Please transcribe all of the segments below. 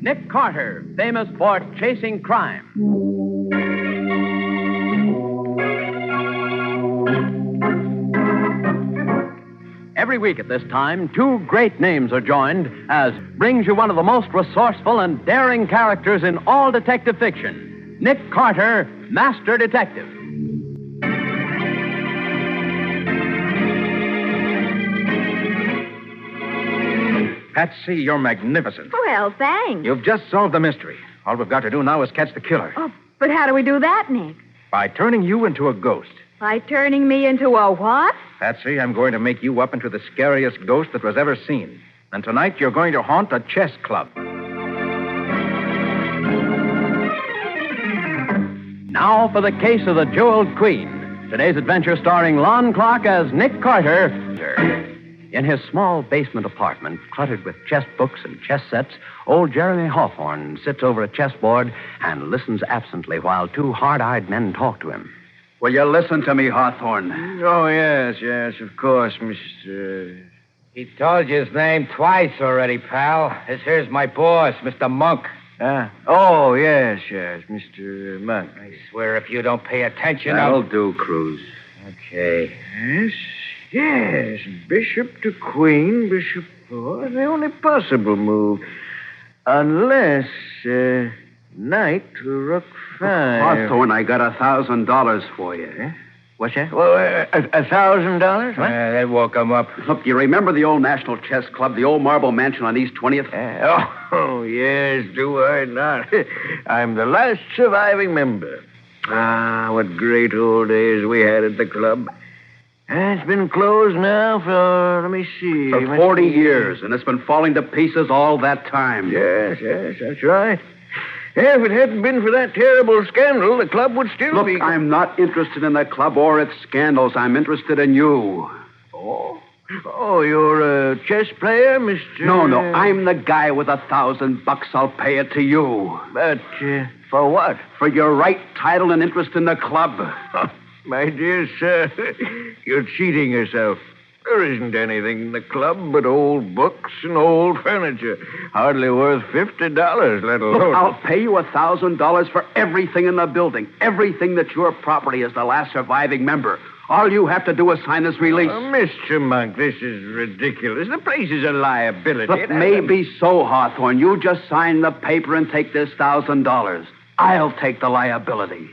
Nick Carter, famous for chasing crime. Every week at this time, two great names are joined as brings you one of the most resourceful and daring characters in all detective fiction, Nick Carter, Master Detective. Patsy, you're magnificent. Well, thanks. You've just solved the mystery. All we've got to do now is catch the killer. Oh, but how do we do that, Nick? By turning you into a ghost. By turning me into a what? Patsy, I'm going to make you up into the scariest ghost that was ever seen. And tonight you're going to haunt a chess club. Now for the case of the Jeweled Queen. Today's adventure starring Lon Clark as Nick Carter. In his small basement apartment, cluttered with chess books and chess sets, old Jeremy Hawthorne sits over a chessboard and listens absently while two hard-eyed men talk to him. Will you listen to me, Hawthorne? Oh, yes, of course, Mr. He told you his name twice already, pal. Here's my boss, Mr. Monk. Oh, yes, Mr. Monk. I swear if you don't pay attention, That'll do, Cruz. Okay. Yes, bishop to queen, bishop... Oh, the only possible move. Unless, knight to rook 5. Hawthorne, I got $1,000 for you. Eh? What's that? Well, $1,000? What? That woke him up. Look, you remember the old National Chess Club, the old marble mansion on East 20th? Oh, yes, do I not? I'm the last surviving member. Ah, what great old days we had at the club. It's been closed now for, let me see. For 40 years, and it's been falling to pieces all that time. Yes, that's right. If it hadn't been for that terrible scandal, the club would still be... Look, I'm not interested in the club or its scandals. I'm interested in you. Oh, you're a chess player, Mr... No, I'm the guy with $1,000. I'll pay it to you. But for what? For your right title and interest in the club. My dear sir, you're cheating yourself. There isn't anything in the club but old books and old furniture. Hardly worth $50, let alone... Look, I'll pay you $1,000 for everything in the building. Everything that's your property as the last surviving member. All you have to do is sign this release. Mr. Monk, this is ridiculous. The place is a liability. Look, maybe so, Hawthorne. You just sign the paper and take this $1,000. I'll take the liability.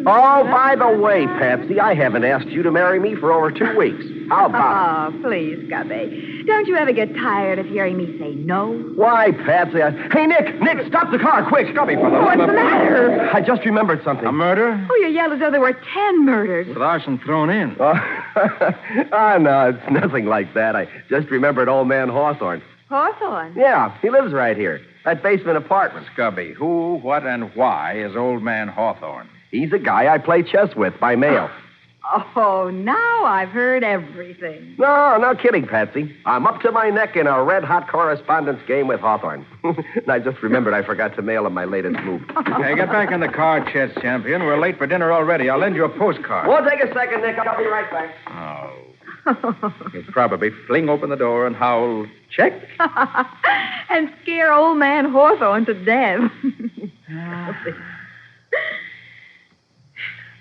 Oh, by the way, Patsy, I haven't asked you to marry me for over 2 weeks. How about Oh, please, Scubby. Don't you ever get tired of hearing me say no? Why, Patsy? Hey, Nick, stop the car, quick. Scubby, for the What's the matter? I just remembered something. A murder? Oh, you yelled as though there were 10 murders. With arson thrown in. Oh, no, it's nothing like that. I just remembered old man Hawthorne. Hawthorne? Yeah, he lives right here. That basement apartment. Scubby, who, what, and why is old man Hawthorne? He's a guy I play chess with by mail. Oh, now I've heard everything. No kidding, Patsy. I'm up to my neck in a red-hot correspondence game with Hawthorne. And I just remembered I forgot to mail him my latest move. Hey, get back in the car, chess champion. We're late for dinner already. I'll lend you a postcard. Won't take a second, Nick. I'll be right back. Oh. He'll probably fling open the door and howl, check. And scare old man Hawthorne to death.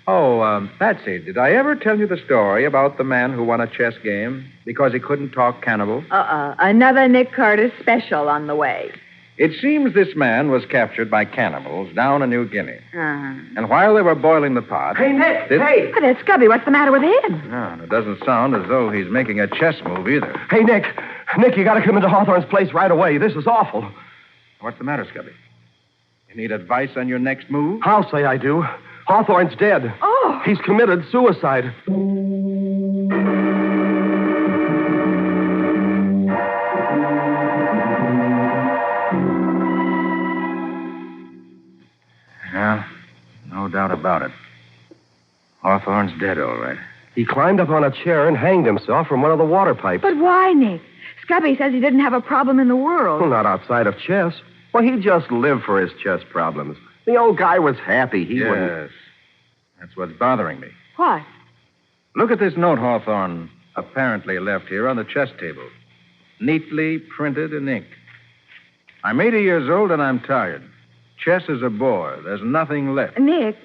Oh, Patsy, did I ever tell you the story about the man who won a chess game because he couldn't talk cannibal? Another Nick Carter special on the way. It seems this man was captured by cannibals down in New Guinea. Uh-huh. And while they were boiling the pot... Hey, Nick, hey! But that's Scubby. What's the matter with him? No, and it doesn't sound as though he's making a chess move either. Hey, Nick, you gotta come into Hawthorne's place right away. This is awful. What's the matter, Scubby? You need advice on your next move? I'll say I do. Hawthorne's dead. Oh. He's committed suicide. Yeah, no doubt about it. Hawthorne's dead, all right. He climbed up on a chair and hanged himself from one of the water pipes. But why, Nick? Scubby says he didn't have a problem in the world. Well, not outside of chess. Well, he just lived for his chess problems. The old guy was happy. He wouldn't... Yes. That's what's bothering me. What? Look at this note Hawthorne apparently left here on the chess table. Neatly printed in ink. I'm 80 years old and I'm tired. Chess is a bore. There's nothing left. Nick,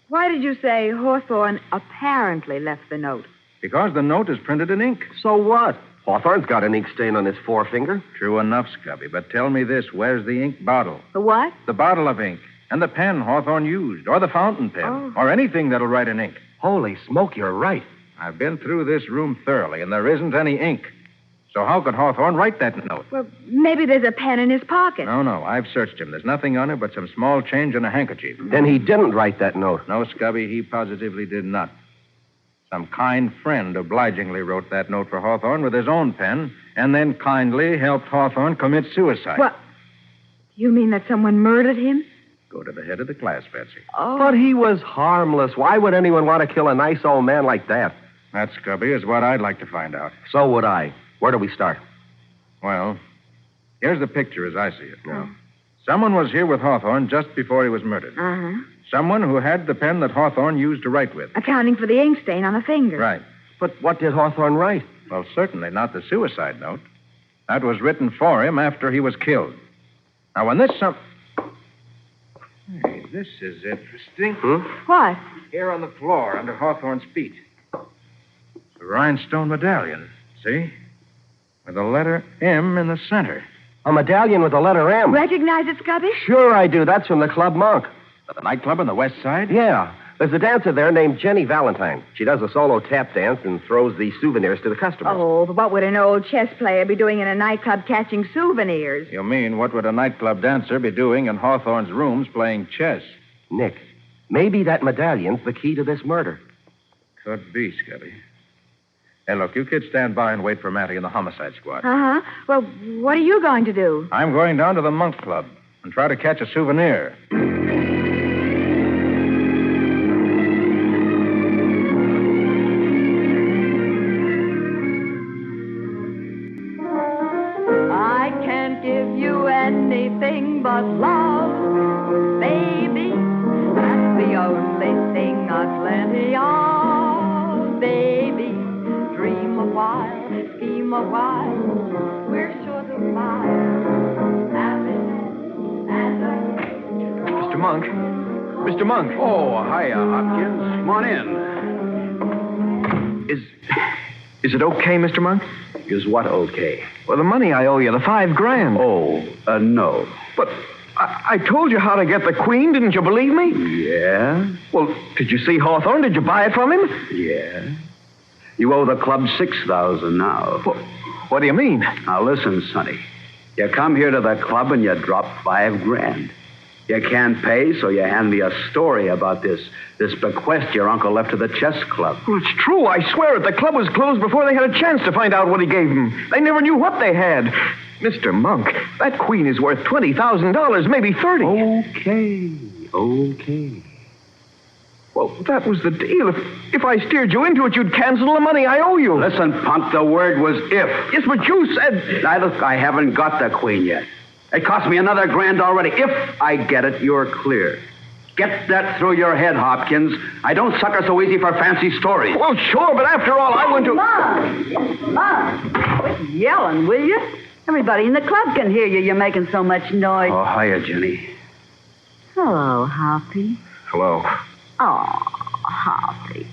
why did you say Hawthorne apparently left the note? Because the note is printed in ink. So what? Hawthorne's got an ink stain on his forefinger. True enough, Scubby. But tell me this. Where's the ink bottle? The what? The bottle of ink. And the pen Hawthorne used. Or the fountain pen. Oh. Or anything that'll write in ink. Holy smoke, you're right. I've been through this room thoroughly, and there isn't any ink. So how could Hawthorne write that note? Well, maybe there's a pen in his pocket. No. I've searched him. There's nothing on it but some small change and a handkerchief. Then he didn't write that note. No, Scubby, he positively did not. Some kind friend obligingly wrote that note for Hawthorne with his own pen, and then kindly helped Hawthorne commit suicide. What? You mean that someone murdered him? Go to the head of the class, Betsy. Oh. But he was harmless. Why would anyone want to kill a nice old man like that? That, Scubby, is what I'd like to find out. So would I. Where do we start? Well, here's the picture as I see it. Yeah. Someone was here with Hawthorne just before he was murdered. Uh-huh. Someone who had the pen that Hawthorne used to write with. Accounting for the ink stain on the finger. Right. But what did Hawthorne write? Well, certainly not the suicide note. That was written for him after he was killed. Now, when this Hey, this is interesting. What? Here on the floor under Hawthorne's feet. The rhinestone medallion, see? With the letter M in the center. A medallion with the letter M. Recognize it, Scubby? Sure I do. That's from the Club Monk. The nightclub on the west side? Yeah. There's a dancer there named Jenny Valentine. She does a solo tap dance and throws the souvenirs to the customers. Oh, but what would an old chess player be doing in a nightclub catching souvenirs? You mean, what would a nightclub dancer be doing in Hawthorne's rooms playing chess? Nick, maybe that medallion's the key to this murder. Could be, Scubby. Hey, look, you kids stand by and wait for Matty and the homicide squad. Uh-huh. Well, what are you going to do? I'm going down to the Monk Club and try to catch a souvenir. I can't give you anything but love, baby. That's the only thing I've plenty of, baby. Dream a while, scheme a while, we're sure to find happiness and Mr. Monk. Mr. Monk. Oh, hiya, Hopkins. Come on in. Is it okay, Mr. Monk? Is what okay? Well, the money I owe you, the $5,000. Oh, no. But I told you how to get the queen. Didn't you believe me? Yeah? Well, did you see Hawthorne? Did you buy it from him? Yeah. You owe the club $6,000 now. What do you mean? Now, listen, Sonny. You come here to the club and you drop $5,000. You can't pay, so you hand me a story about this bequest your uncle left to the chess club. Well, it's true. I swear it. The club was closed before they had a chance to find out what he gave them. They never knew what they had. Mr. Monk, that queen is worth $20,000, maybe $30,000. Okay. Well, that was the deal. If I steered you into it, you'd cancel the money I owe you. Listen, punk, the word was if. Yes, but you said... Now, look, I haven't got the queen yet. It cost me another $1,000 already. If I get it, you're clear. Get that through your head, Hopkins. I don't sucker so easy for fancy stories. Well, sure, but after all, I went to... Mom, quit yelling, will you? Everybody in the club can hear you. You're making so much noise. Oh, hiya, Jenny. Hello, Hoppy. Hello. Oh, Hoppy.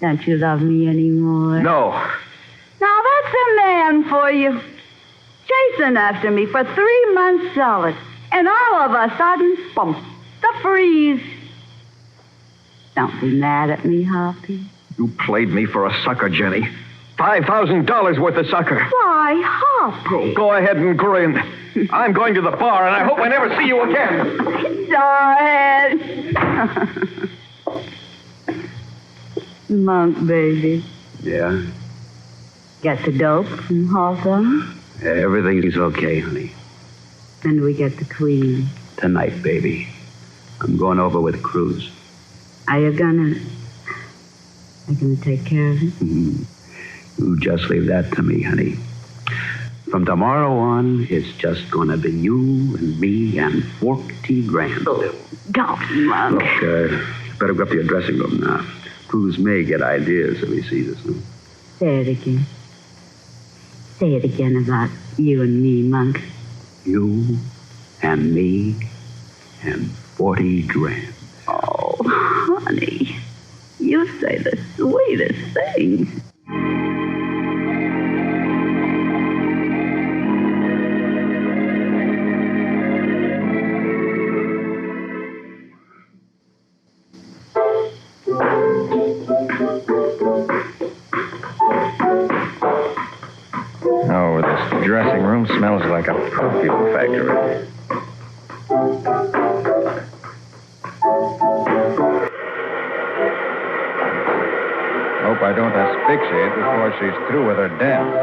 Don't you love me anymore? No. Now, that's a man for you. Chasing after me for 3 months solid. And all of a sudden, bump, the freeze. Don't be mad at me, Hoppy. You played me for a sucker, Jenny. $5,000 worth of sucker. Why, Hoppy? Go ahead and grin. I'm going to the bar, and I hope I never see you again. Darn. Monk, baby. Yeah? Get the dope from Hawthorne? Everything's okay, honey. And we get the queen. Tonight, baby. I'm going over with Cruz. Are you gonna take care of it? You just leave that to me, honey. From tomorrow on, it's just going to be you and me and 40 grand. Golly, Monk. Look, better go up to your dressing room now. Cruz may get ideas if he sees us. Huh? Say it again. Say it again about you and me, Monk. You and me and 40 grand. Oh, honey. You say the sweetest things. Oh, this dressing room smells like a perfume factory. Hope I don't asphyxiate before she's through with her dance.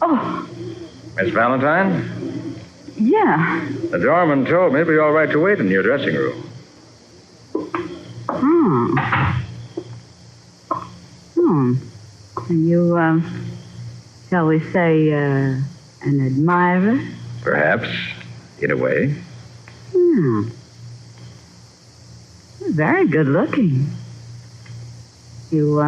Oh, Miss Valentine? yeah. The doorman told me it'd be all right to wait in your dressing room. Are you, shall we say, an admirer? Perhaps. In a way. Hmm. Very good looking. You,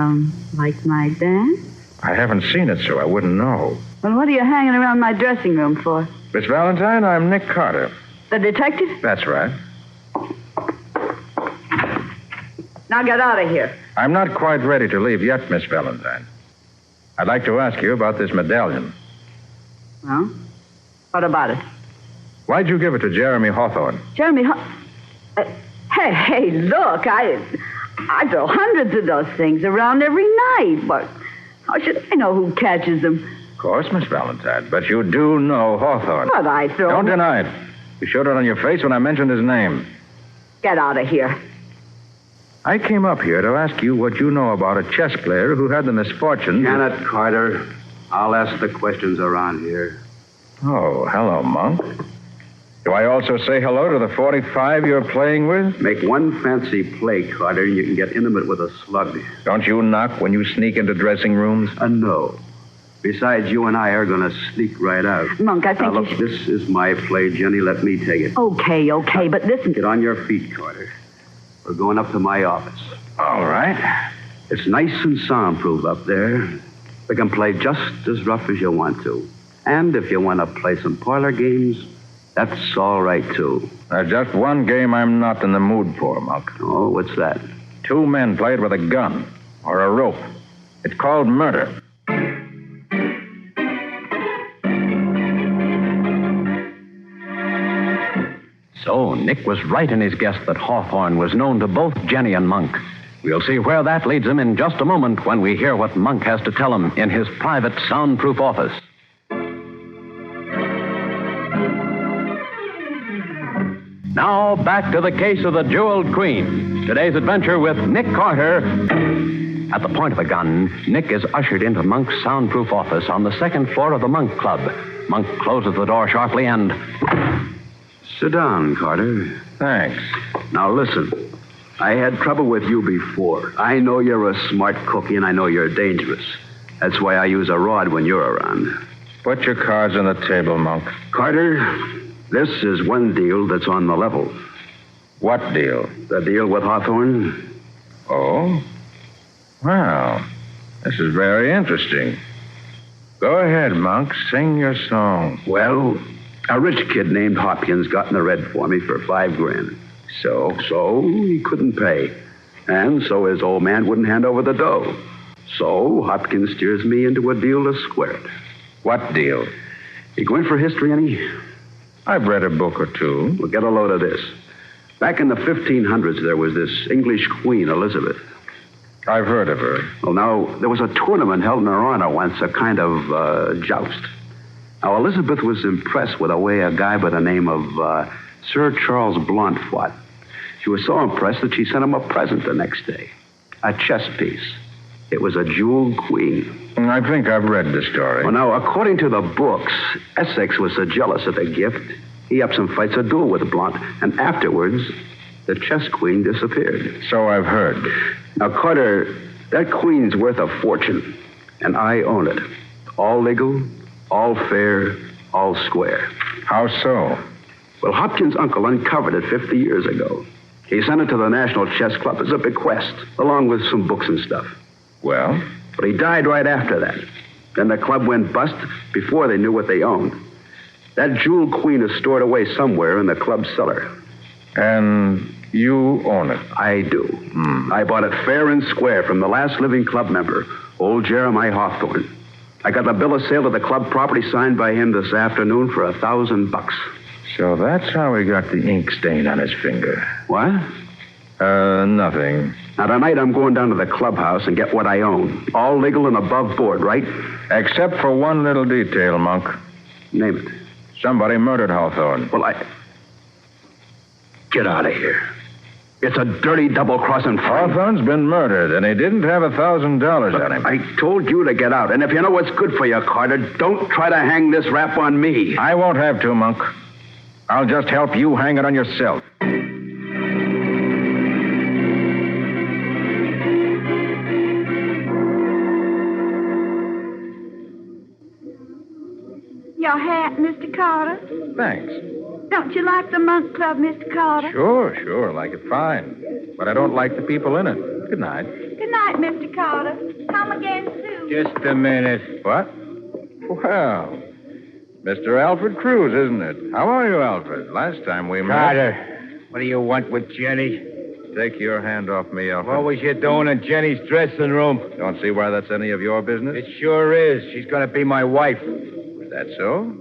like my dance? I haven't seen it, so I wouldn't know. Well, what are you hanging around my dressing room for? Miss Valentine, I'm Nick Carter. The detective? That's right. Now get out of here. I'm not quite ready to leave yet, Miss Valentine. I'd like to ask you about this medallion. Well, what about it? Why'd you give it to Jeremy Hawthorne? Jeremy, hey, look, I throw hundreds of those things around every night, but how should I know who catches them? Of course, Miss Valentine, but you do know Hawthorne. But I throw... Don't deny it. You showed it on your face when I mentioned his name. Get out of here. I came up here to ask you what you know about a chess player who had the misfortune... Janet Carter, I'll ask the questions around here. Oh, hello, Monk. Do I also say hello to the 45 you're playing with? Make one fancy play, Carter, and you can get intimate with a slug. Don't you knock when you sneak into dressing rooms? No. Besides, you and I are going to sneak right out. Monk, I think now, look, this is my play, Jenny. Let me take it. Okay, but listen... Get on your feet, Carter. We're going up to my office. All right. It's nice and soundproof up there. We can play just as rough as you want to. And if you want to play some parlor games, that's all right, too. There's just one game I'm not in the mood for, Monk. Oh, what's that? Two men played with a gun or a rope. It's called murder. So Nick was right in his guess that Hawthorne was known to both Jenny and Monk. We'll see where that leads him in just a moment when we hear what Monk has to tell him in his private soundproof office. Now, back to the case of the Jeweled Queen. Today's adventure with Nick Carter. At the point of a gun, Nick is ushered into Monk's soundproof office on the second floor of the Monk Club. Monk closes the door sharply and... Sit down, Carter. Thanks. Now, listen. I had trouble with you before. I know you're a smart cookie, and I know you're dangerous. That's why I use a rod when you're around. Put your cards on the table, Monk. Carter, this is one deal that's on the level. What deal? The deal with Hawthorne. Oh? Well, this is very interesting. Go ahead, Monk. Sing your song. Well, a rich kid named Hopkins got in the red for me for $5 grand. So he couldn't pay. And so his old man wouldn't hand over the dough. So Hopkins steers me into a deal to square it. What deal? You going for history, any? I've read a book or two. Well, get a load of this. Back in the 1500s, there was this English queen, Elizabeth. I've heard of her. Well, now, there was a tournament held in her honor once, a kind of joust. Now, Elizabeth was impressed with the way a guy by the name of Sir Charles Blount fought. She was so impressed that she sent him a present the next day. A chess piece. It was a jeweled queen. I think I've read the story. Well, now, according to the books, Essex was so jealous of the gift, he ups and fights a duel with Blunt, and afterwards, the chess queen disappeared. So I've heard. Now, Carter, that queen's worth a fortune, and I own it. All legal, all fair, all square. How so? Well, Hopkins' uncle uncovered it 50 years ago. He sent it to the National Chess Club as a bequest, along with some books and stuff. Well? But he died right after that. Then the club went bust before they knew what they owned. That jeweled queen is stored away somewhere in the club cellar. And you own it? I do. I bought it fair and square from the last living club member, old Jeremiah Hawthorne. I got the bill of sale of the club property signed by him this afternoon for $1,000. So that's how he got the ink stain on his finger. What? Nothing. Now, tonight I'm going down to the clubhouse and get what I own. All legal and above board, right? Except for one little detail, Monk. Name it. Somebody murdered Hawthorne. Well, Get out of here. It's a dirty double-crossing fraud. Hawthorne's been murdered, and he didn't have $1,000 on him. I told you to get out. And if you know what's good for you, Carter, don't try to hang this rap on me. I won't have to, Monk. I'll just help you hang it on yourself. Your hat, Mr. Carter. Thanks. Don't you like the Monk Club, Mr. Carter? Sure. Like it fine. But I don't like the people in it. Good night. Good night, Mr. Carter. Come again soon. Just a minute. What? Well, Mr. Alfred Cruz, isn't it? How are you, Alfred? Last time we met... Carter, what do you want with Jenny? Take your hand off me, Alfred. What was you doing in Jenny's dressing room? Don't see why that's any of your business. It sure is. She's going to be my wife. Is that so?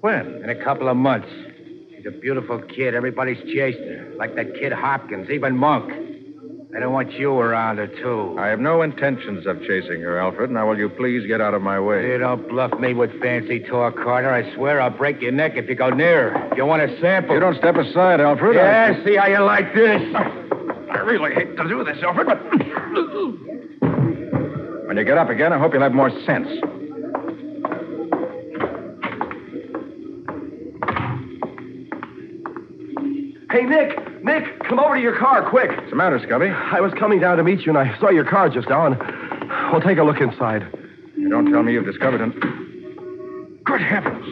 When? In a couple of months. She's a beautiful kid. Everybody's chasing her. Like that kid Hopkins, even Monk. I don't want you around her, too. I have no intentions of chasing her, Alfred. Now, will you please get out of my way? You don't bluff me with fancy talk, Carter. I swear I'll break your neck if you go near her. You want a sample? You don't step aside, Alfred. Yeah, see how you like this. I really hate to do this, Alfred, but... When you get up again, I hope you'll have more sense. Hey, Nick, come over to your car, quick. What's the matter, Scubby? I was coming down to meet you, and I saw your car just now, and we'll take a look inside. You don't tell me you've discovered an... Good heavens.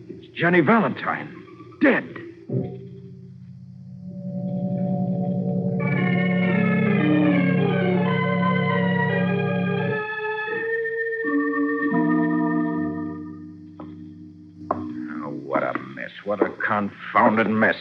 It's Jenny Valentine. Dead. Oh, what a mess. What a confounded mess.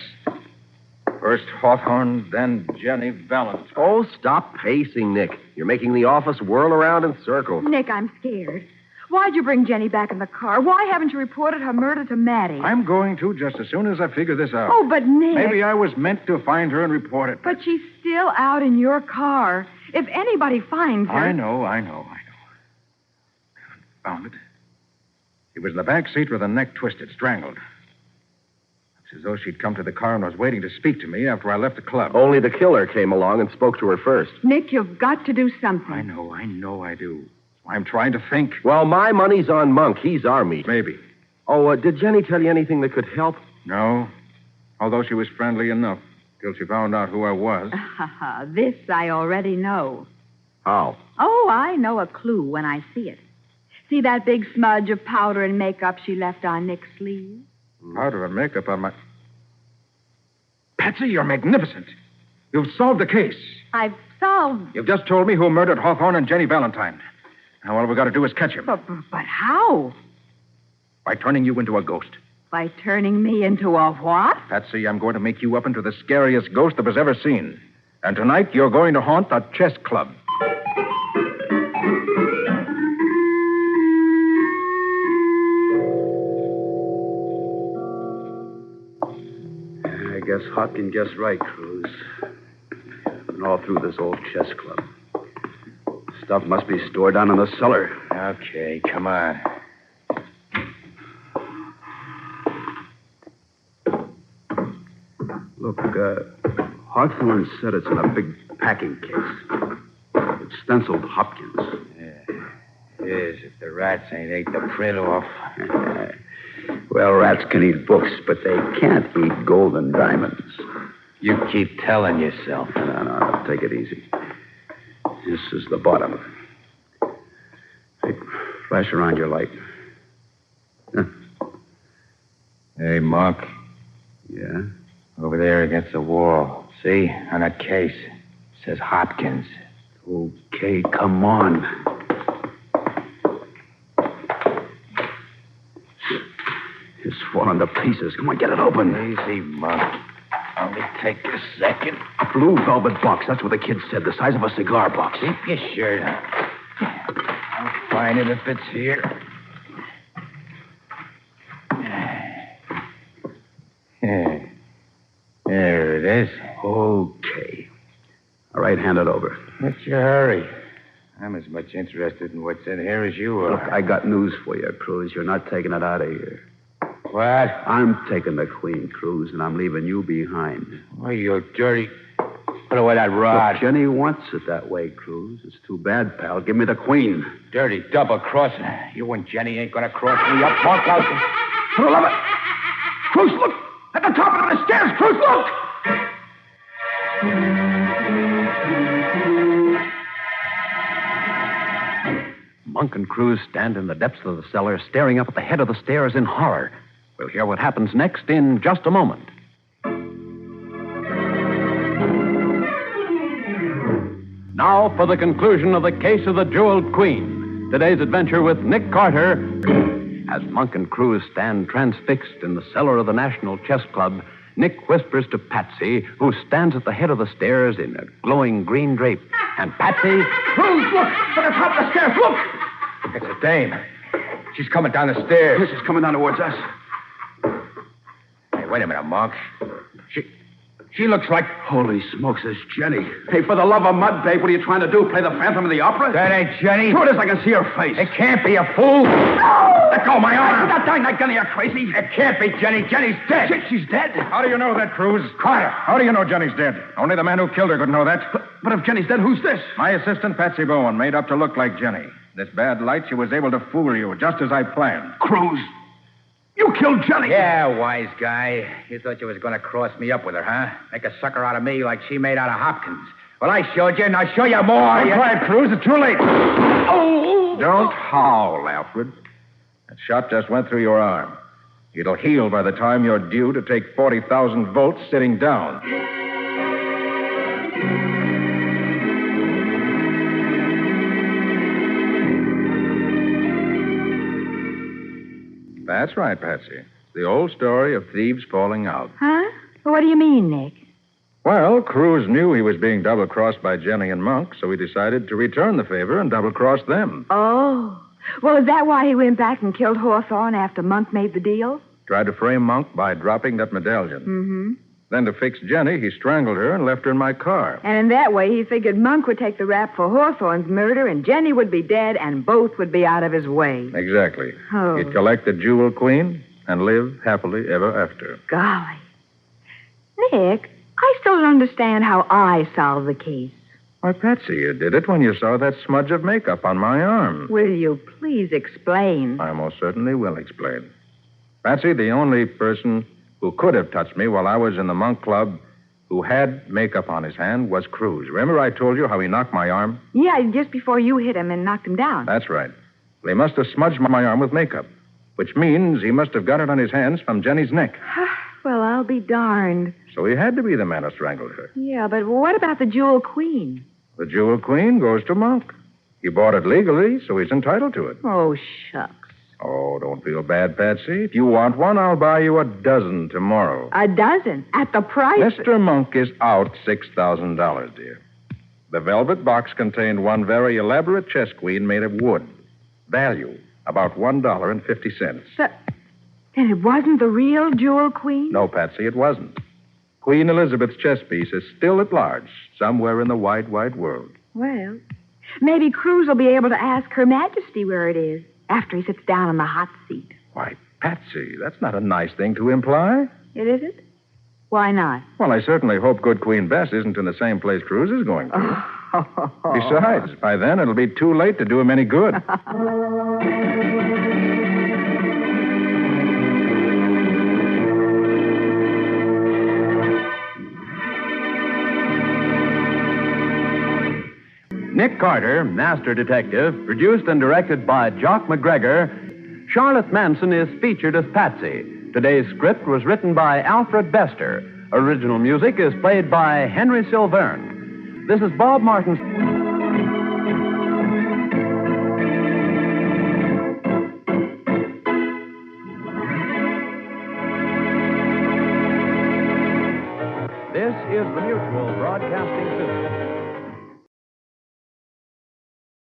First Hawthorne, then Jenny Valentine. Oh, stop pacing, Nick. You're making the office whirl around in circles. Nick, I'm scared. Why'd you bring Jenny back in the car? Why haven't you reported her murder to Maddie? I'm going to just as soon as I figure this out. Oh, but Nick... Maybe I was meant to find her and report it. But she's still out in your car. If anybody finds her... I know. Confound it. She was in the back seat with her neck twisted, strangled. It's as though she'd come to the car and was waiting to speak to me after I left the club. Only the killer came along and spoke to her first. Nick, you've got to do something. I know I do. I'm trying to think. Well, my money's on Monk. He's our meat. Maybe. Oh, did Jenny tell you anything that could help? No. Although she was friendly enough till she found out who I was. This I already know. How? Oh, I know a clue when I see it. See that big smudge of powder and makeup she left on Nick's sleeve? Powder and makeup on my... Patsy, you're magnificent. You've solved the case. I've solved... You've just told me who murdered Hawthorne and Jenny Valentine. Now all we've got to do is catch him. But how? By turning you into a ghost. By turning me into a what? Patsy, I'm going to make you up into the scariest ghost that was ever seen. And tonight you're going to haunt the chess club. I guess Hopkins guessed right, Cruz. And all through this old chess club. Stuff must be stored down in the cellar. Okay, come on. Look, Hawthorne said it's in a big packing case. It's stenciled Hopkins. Yes, if the rats ain't ate the print off. Well, rats can eat books, but they can't eat gold and diamonds. You keep telling yourself. No, take it easy. This is the bottom. Hey, flash around your light. Huh. Hey, Monk. Yeah? Over there against the wall. See? On that case. It says Hopkins. Okay, come on. It's falling to pieces. Come on, get it open. Easy, Monk. Only take a second. A blue velvet box. That's what the kid said. The size of a cigar box. Keep your shirt on. I'll find it if it's here. There it is. Okay. All right, hand it over. What's your hurry? I'm as much interested in what's in here as you are. Look, I got news for you, Cruz. You're not taking it out of here. What? I'm taking the Queen, Cruz, and I'm leaving you behind. Oh, you dirty... Put away that rod. Look, Jenny wants it that way, Cruz. It's too bad, pal. Give me the Queen. Dirty double-crossing. You and Jenny ain't gonna cross me up, Monk. For the love of... Cruz, look! At the top of the stairs, Cruz, look! Monk and Cruz stand in the depths of the cellar, staring up at the head of the stairs in horror. We'll hear what happens next in just a moment. Now for the conclusion of the case of the Jeweled Queen. Today's adventure with Nick Carter. As Monk and Cruz stand transfixed in the cellar of the National Chess Club, Nick whispers to Patsy, who stands at the head of the stairs in a glowing green drape. And Patsy... Cruz, look! At the top of the stairs, look! It's a dame. She's coming down the stairs. She's coming down towards us. Hey, wait a minute, Monk. She looks like... Holy smokes, it's Jenny. Hey, for the love of mud, babe, what are you trying to do? Play the Phantom of the Opera? That ain't Jenny. Sure it is. I can see her face. It can't be a fool. No! Let go of my arm. That dang that gun, you're crazy. It can't be Jenny. Jenny's dead. She's dead? How do you know that, Cruz? Carter. How do you know Jenny's dead? Only the man who killed her could know that. But if Jenny's dead, who's this? My assistant, Patsy Bowen, made up to look like Jenny. This bad light, she was able to fool you, just as I planned. Cruz. You killed Jenny. Yeah, wise guy. You thought you was going to cross me up with her, huh? Make a sucker out of me like she made out of Hopkins. Well, I showed you, and I'll show you more. Don't try it, Cruz. It's too late. Oh! Don't howl, Alfred. That shot just went through your arm. It'll heal by the time you're due to take 40,000 volts sitting down. That's right, Patsy. The old story of thieves falling out. Huh? What do you mean, Nick? Well, Cruz knew he was being double-crossed by Jenny and Monk, so he decided to return the favor and double-cross them. Oh. Well, is that why he went back and killed Hawthorne after Monk made the deal? Tried to frame Monk by dropping that medallion. Mm-hmm. Then to fix Jenny, he strangled her and left her in my car. And in that way, he figured Monk would take the rap for Hawthorne's murder, and Jenny would be dead, and both would be out of his way. Exactly. Oh. He'd collect the Jewel Queen and live happily ever after. Golly. Nick, I still don't understand how I solved the case. Why, Patsy, you did it when you saw that smudge of makeup on my arm. Will you please explain? I most certainly will explain. Patsy, the only person who could have touched me while I was in the Monk Club who had makeup on his hand was Cruz. Remember I told you how he knocked my arm? Yeah, just before you hit him and knocked him down. That's right. Well, he must have smudged my arm with makeup, which means he must have got it on his hands from Jenny's neck. Well, I'll be darned. So he had to be the man who strangled her. Yeah, but what about the Jewel Queen? The Jewel Queen goes to Monk. He bought it legally, so he's entitled to it. Oh, shucks. Oh, don't feel bad, Patsy. If you want one, I'll buy you a dozen tomorrow. A dozen? At the price? Mr. Monk is out $6,000, dear. The velvet box contained one very elaborate chess queen made of wood. Value, about $1.50. Then it wasn't the real Jewel Queen? No, Patsy, it wasn't. Queen Elizabeth's chess piece is still at large, somewhere in the wide, wide world. Well, maybe Cruz will be able to ask Her Majesty where it is after he sits down on the hot seat. Why, Patsy, that's not a nice thing to imply. It isn't? Why not? Well, I certainly hope good Queen Bess isn't in the same place Cruz is going to. Oh, Besides, by then it'll be too late to do him any good. Nick Carter, Master Detective, produced and directed by Jock McGregor. Charlotte Manson is featured as Patsy. Today's script was written by Alfred Bester. Original music is played by Henry Silverne. This is Bob Martin. This is the Mutual Broadcasting System.